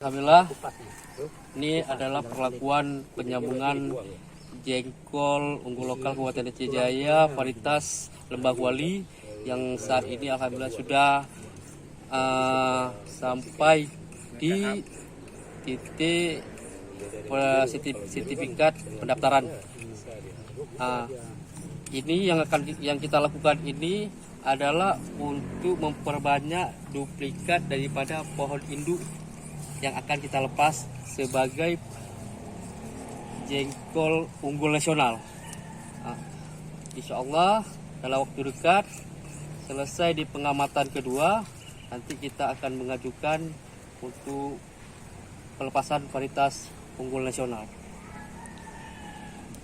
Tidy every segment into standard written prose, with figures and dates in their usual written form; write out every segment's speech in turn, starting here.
Alhamdulillah, ini adalah perlakuan penyambungan jengkol unggul lokal Kabupaten Aceh Jaya varietas Lembah Wali yang saat ini alhamdulillah sudah sampai di titik sertifikat pendaftaran. Ini yang kita lakukan ini adalah untuk memperbanyak duplikat daripada pohon induk yang akan kita lepas sebagai jengkol unggul nasional. Insya Allah dalam waktu dekat selesai di pengamatan kedua, nanti kita akan mengajukan untuk pelepasan varietas unggul nasional.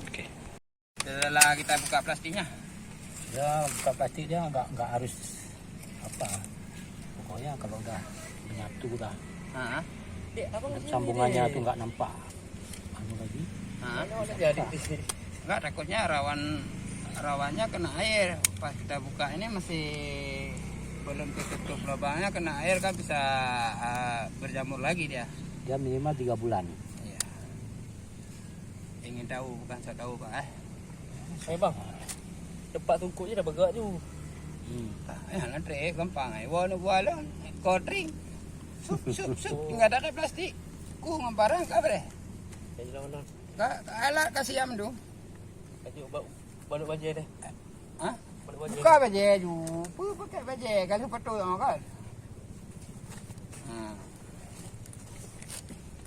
Oke. Setelah kita buka plastiknya, ya buka plastiknya nggak harus apa, pokoknya kalau udah menyatu udah sambungannya tuh nggak nampak lagi. Nggak, takutnya rawannya kena air. Pas kita buka ini masih belum tertutup lubangnya, kena air kan bisa berjamur lagi dia. Dia minimal 3 bulan. Iya. Ingin tahu bukan saya tahu Pak. Bang, tempat tungkuknya dah bergerak tu. Nanti gampang. Walau kodring. Sup, tinggal ada plastik. Ku ngamparang ka bre. Alat kasih am tu. Kasih balik baje deh. Hah? Balik baje. Buka baje ju. Pakai baje kalau petu kan.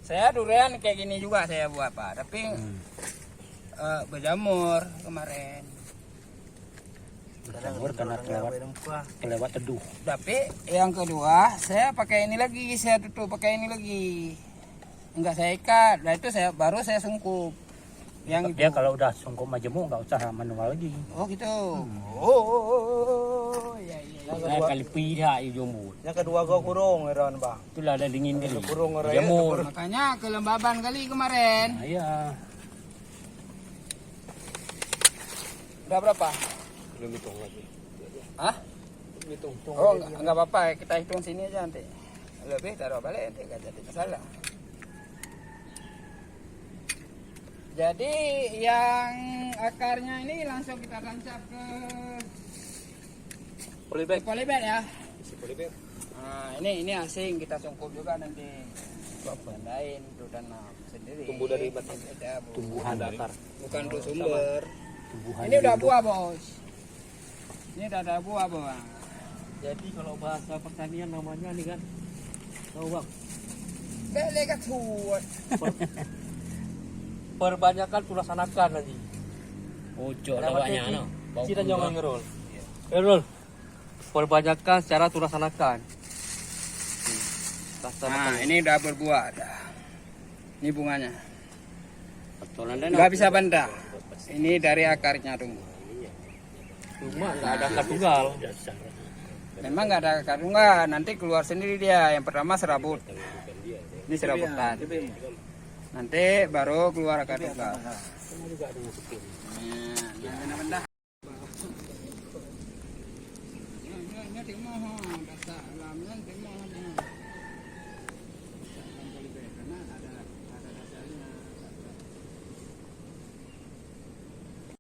Saya durian kayak gini juga saya buat Pak, tapi berjamur kemarin. Berjamur karena kelewat teduh. Tapi yang kedua saya pakai ini lagi, saya tutup pakai ini lagi. Enggak saya ikat, nah itu baru saya sungkup. Yang Dia kalau udah sungkup majemuk nggak usah manual lagi. Oh gitu. Iya. Nah, kali pihak itu jumbo. Yang kedua gua kurung Ron Bang. Itulah ada dingin kali. Kurung Jamur. Makanya kelembaban kali kemarin. Nah, iya. Udah berapa? Belum hitung lagi. Hah? Hitung. Oh enggak apa-apa, kita hitung sini aja nanti. Lebih taruh balik nanti enggak jadi masalah. Jadi yang akarnya ini langsung kita tancap ke polybag ya. Nah, ini asing kita sungkup juga nanti. Bandain itu tanam sendiri. Tumbuh dari batang. Tumbuhan datar. Bukan untuk sumber. Tumbuhan Ini udah buah bos. Ini udah ada buah bang. Jadi kalau bahasa pertanian namanya nih kan, tahu bang? Lekat tuat. Perbanyakan tulasanakan nanti. Ojo lawaknya no. Kita jangan ngerol. Ngerol. Perbanyakan secara tulasanakan. Nah, ini udah berbuah dah. Ini bunganya. Betulan Nggak bisa benda. Ini dari akarnya tunggu. Cuma nggak ada akar tunggal. Memang nggak ada akar tunggal. Nanti keluar sendiri dia. Yang pertama serabut. Ini serabutan. Nanti baru keluar akar tunggal. Nah, benda. Ini